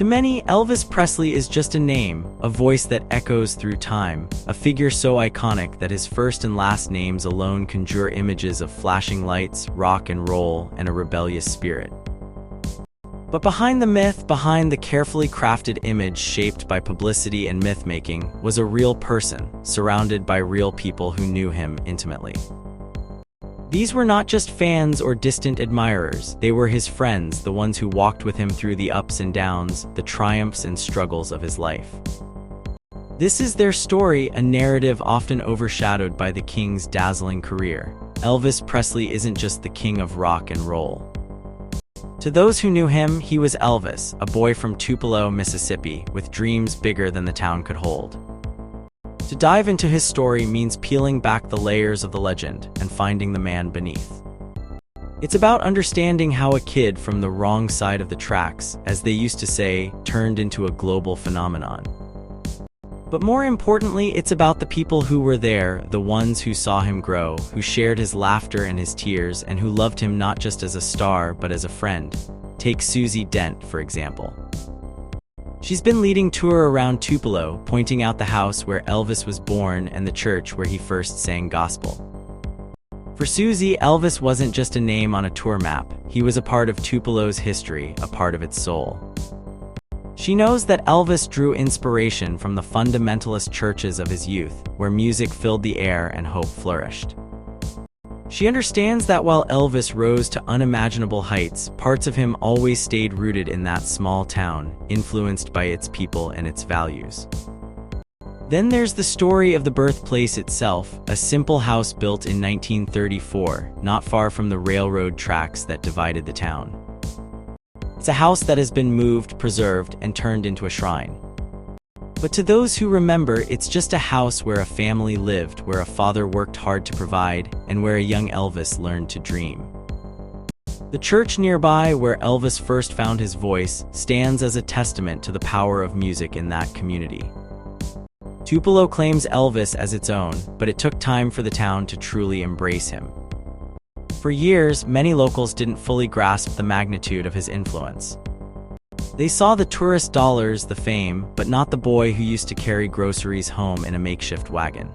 To many, Elvis Presley is just a name, a voice that echoes through time, a figure so iconic that his first and last names alone conjure images of flashing lights, rock and roll, and a rebellious spirit. But behind the myth, behind the carefully crafted image shaped by publicity and myth-making, was a real person, surrounded by real people who knew him intimately. These were not just fans or distant admirers, they were his friends, the ones who walked with him through the ups and downs, the triumphs and struggles of his life. This is their story, a narrative often overshadowed by the king's dazzling career. Elvis Presley isn't just the king of rock and roll. To those who knew him, he was Elvis, a boy from Tupelo, Mississippi, with dreams bigger than the town could hold. To dive into his story means peeling back the layers of the legend and finding the man beneath. It's about understanding how a kid from the wrong side of the tracks, as they used to say, turned into a global phenomenon. But more importantly, it's about the people who were there, the ones who saw him grow, who shared his laughter and his tears, and who loved him not just as a star, but as a friend. Take Susie Dent, for example. She's been leading tour around Tupelo, pointing out the house where Elvis was born and the church where he first sang gospel. For Susie, Elvis wasn't just a name on a tour map, he was a part of Tupelo's history, a part of its soul. She knows that Elvis drew inspiration from the fundamentalist churches of his youth, where music filled the air and hope flourished. She understands that while Elvis rose to unimaginable heights, parts of him always stayed rooted in that small town, influenced by its people and its values. Then there's the story of the birthplace itself, a simple house built in 1934, not far from the railroad tracks that divided the town. It's a house that has been moved, preserved, and turned into a shrine. But to those who remember, it's just a house where a family lived, where a father worked hard to provide, and where a young Elvis learned to dream. The church nearby, where Elvis first found his voice, stands as a testament to the power of music in that community. Tupelo claims Elvis as its own, but it took time for the town to truly embrace him. For years, many locals didn't fully grasp the magnitude of his influence. They saw the tourist dollars, the fame, but not the boy who used to carry groceries home in a makeshift wagon.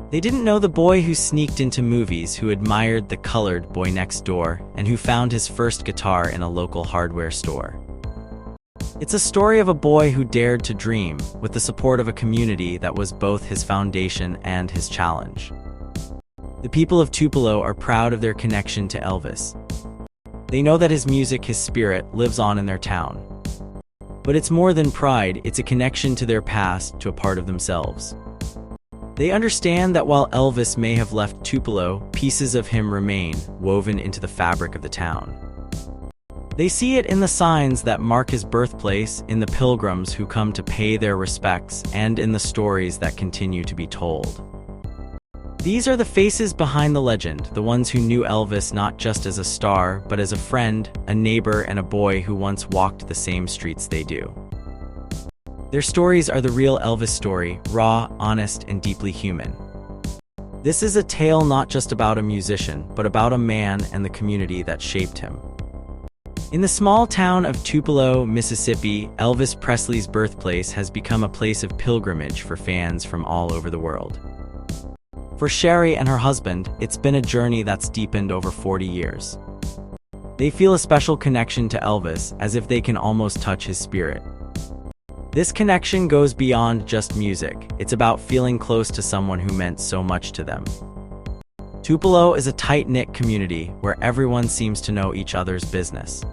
They didn't know the boy who sneaked into movies, who admired the colored boy next door, and who found his first guitar in a local hardware store. It's a story of a boy who dared to dream, with the support of a community that was both his foundation and his challenge. The people of Tupelo are proud of their connection to Elvis. They know that his music, his spirit, lives on in their town. But it's more than pride, it's a connection to their past, to a part of themselves. They understand that while Elvis may have left Tupelo, pieces of him remain, woven into the fabric of the town. They see it in the signs that mark his birthplace, in the pilgrims who come to pay their respects, and in the stories that continue to be told. These are the faces behind the legend, the ones who knew Elvis not just as a star, but as a friend, a neighbor, and a boy who once walked the same streets they do. Their stories are the real Elvis story, raw, honest, and deeply human. This is a tale not just about a musician, but about a man and the community that shaped him. In the small town of Tupelo, Mississippi, Elvis Presley's birthplace has become a place of pilgrimage for fans from all over the world. For Sherry and her husband, it's been a journey that's deepened over 40 years. They feel a special connection to Elvis, as if they can almost touch his spirit. This connection goes beyond just music, it's about feeling close to someone who meant so much to them. Tupelo is a tight-knit community where everyone seems to know each other's business.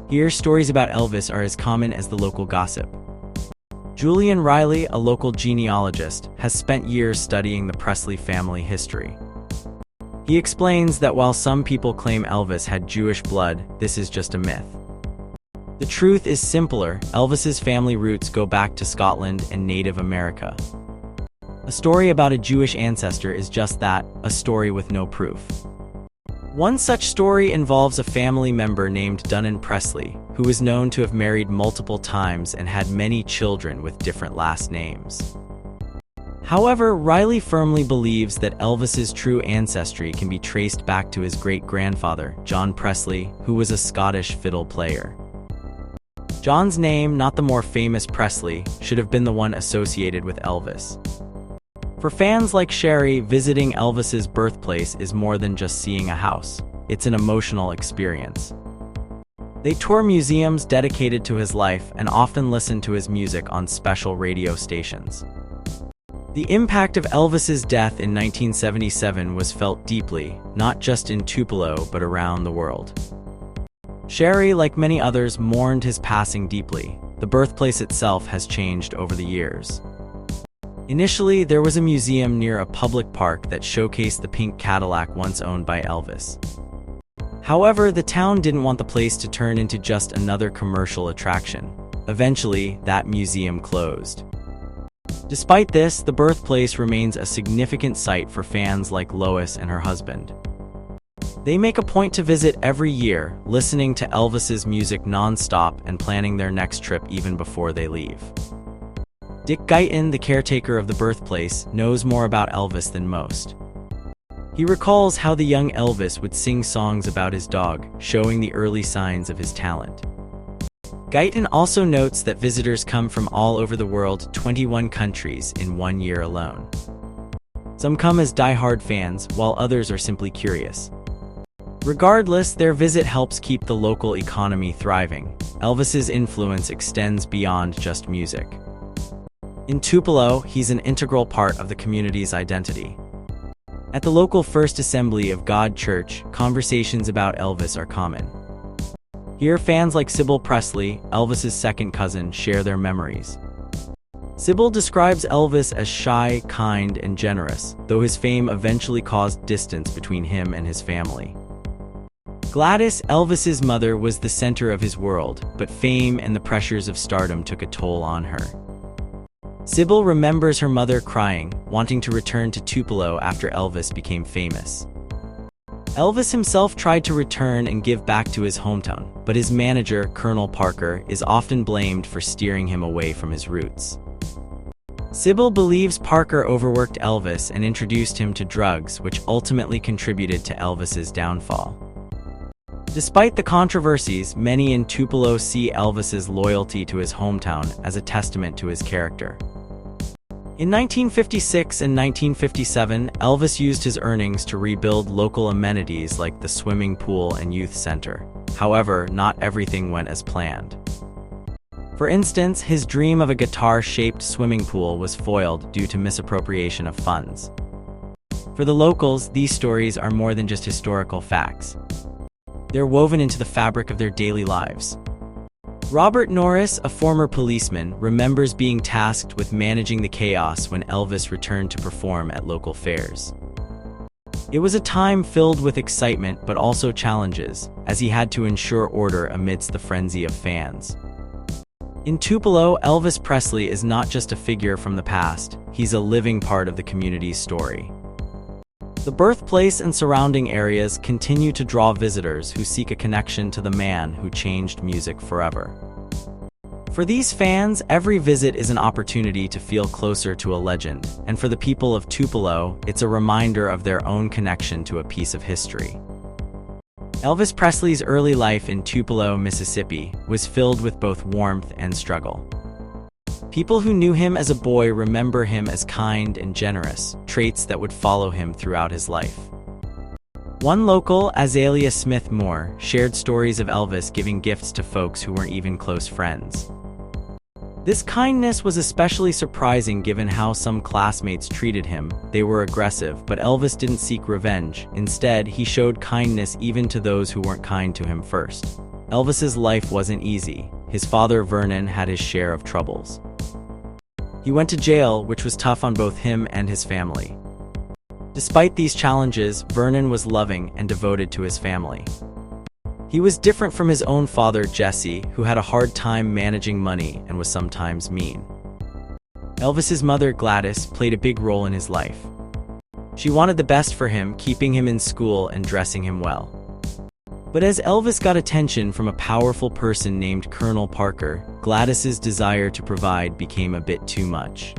Here, stories about Elvis are as common as the local gossip. Julian Riley, a local genealogist, has spent years studying the Presley family history. He explains that while some people claim Elvis had Jewish blood, this is just a myth. The truth is simpler. Elvis's family roots go back to Scotland and Native America. A story about a Jewish ancestor is just that, a story with no proof. One such story involves a family member named Dunnan Presley, who is known to have married multiple times and had many children with different last names. However, Riley firmly believes that Elvis's true ancestry can be traced back to his great-grandfather, John Presley, who was a Scottish fiddle player. John's name, not the more famous Presley, should have been the one associated with Elvis. For fans like Sherry, visiting Elvis's birthplace is more than just seeing a house. It's an emotional experience. They tour museums dedicated to his life and often listen to his music on special radio stations. The impact of Elvis's death in 1977 was felt deeply, not just in Tupelo but around the world. Sherry, like many others, mourned his passing deeply. The birthplace itself has changed over the years. Initially, there was a museum near a public park that showcased the pink Cadillac once owned by Elvis. However, the town didn't want the place to turn into just another commercial attraction. Eventually, that museum closed. Despite this, the birthplace remains a significant site for fans like Lois and her husband. They make a point to visit every year, listening to Elvis's music non-stop and planning their next trip even before they leave. Dick Guyton, the caretaker of the birthplace, knows more about Elvis than most. He recalls how the young Elvis would sing songs about his dog, showing the early signs of his talent. Guyton also notes that visitors come from all over the world, 21 countries in 1 year alone. Some come as die-hard fans, while others are simply curious. Regardless, their visit helps keep the local economy thriving. Elvis's influence extends beyond just music. In Tupelo, he's an integral part of the community's identity. At the local First Assembly of God Church, conversations about Elvis are common. Here, fans like Sybil Presley, Elvis's second cousin, share their memories. Sybil describes Elvis as shy, kind, and generous, though his fame eventually caused distance between him and his family. Gladys, Elvis's mother, was the center of his world, but fame and the pressures of stardom took a toll on her. Sybil remembers her mother crying, wanting to return to Tupelo after Elvis became famous. Elvis himself tried to return and give back to his hometown, but his manager, Colonel Parker, is often blamed for steering him away from his roots. Sybil believes Parker overworked Elvis and introduced him to drugs, which ultimately contributed to Elvis's downfall. Despite the controversies, many in Tupelo see Elvis's loyalty to his hometown as a testament to his character. In 1956 and 1957, Elvis used his earnings to rebuild local amenities like the swimming pool and youth center. However, not everything went as planned. For instance, his dream of a guitar-shaped swimming pool was foiled due to misappropriation of funds. For the locals, these stories are more than just historical facts. They're woven into the fabric of their daily lives. Robert Norris, a former policeman, remembers being tasked with managing the chaos when Elvis returned to perform at local fairs. It was a time filled with excitement but also challenges, as he had to ensure order amidst the frenzy of fans. In Tupelo, Elvis Presley is not just a figure from the past, he's a living part of the community's story. The birthplace and surrounding areas continue to draw visitors who seek a connection to the man who changed music forever. For these fans, every visit is an opportunity to feel closer to a legend, and for the people of Tupelo, it's a reminder of their own connection to a piece of history. Elvis Presley's early life in Tupelo, Mississippi, was filled with both warmth and struggle. People who knew him as a boy remember him as kind and generous, traits that would follow him throughout his life. One local, Azalea Smith Moore, shared stories of Elvis giving gifts to folks who weren't even close friends. This kindness was especially surprising given how some classmates treated him. They were aggressive, but Elvis didn't seek revenge. Instead, he showed kindness even to those who weren't kind to him first. Elvis's life wasn't easy. His father, Vernon, had his share of troubles. He went to jail, which was tough on both him and his family. Despite these challenges, Vernon was loving and devoted to his family. He was different from his own father, Jesse, who had a hard time managing money and was sometimes mean. Elvis's mother, Gladys, played a big role in his life. She wanted the best for him, keeping him in school and dressing him well. But as Elvis got attention from a powerful person named Colonel Parker, Gladys's desire to provide became a bit too much.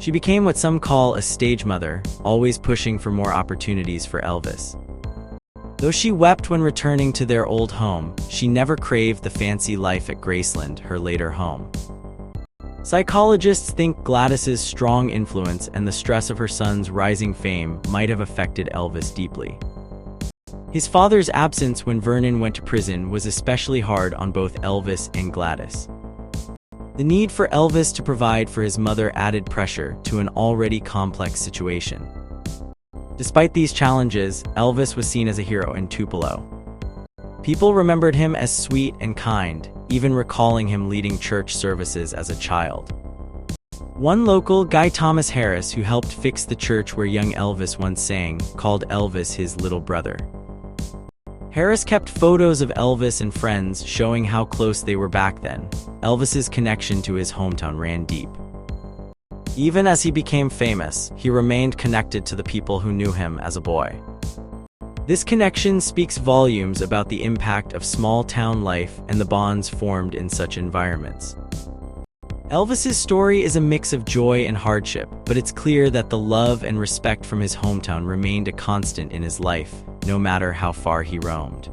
She became what some call a stage mother, always pushing for more opportunities for Elvis. Though she wept when returning to their old home, she never craved the fancy life at Graceland, her later home. Psychologists think Gladys's strong influence and the stress of her son's rising fame might have affected Elvis deeply. His father's absence when Vernon went to prison was especially hard on both Elvis and Gladys. The need for Elvis to provide for his mother added pressure to an already complex situation. Despite these challenges, Elvis was seen as a hero in Tupelo. People remembered him as sweet and kind, even recalling him leading church services as a child. One local, Guy Thomas Harris, who helped fix the church where young Elvis once sang, called Elvis his little brother. Harris kept photos of Elvis and friends showing how close they were back then. Elvis's connection to his hometown ran deep. Even as he became famous, he remained connected to the people who knew him as a boy. This connection speaks volumes about the impact of small-town life and the bonds formed in such environments. Elvis's story is a mix of joy and hardship, but it's clear that the love and respect from his hometown remained a constant in his life, no matter how far he roamed.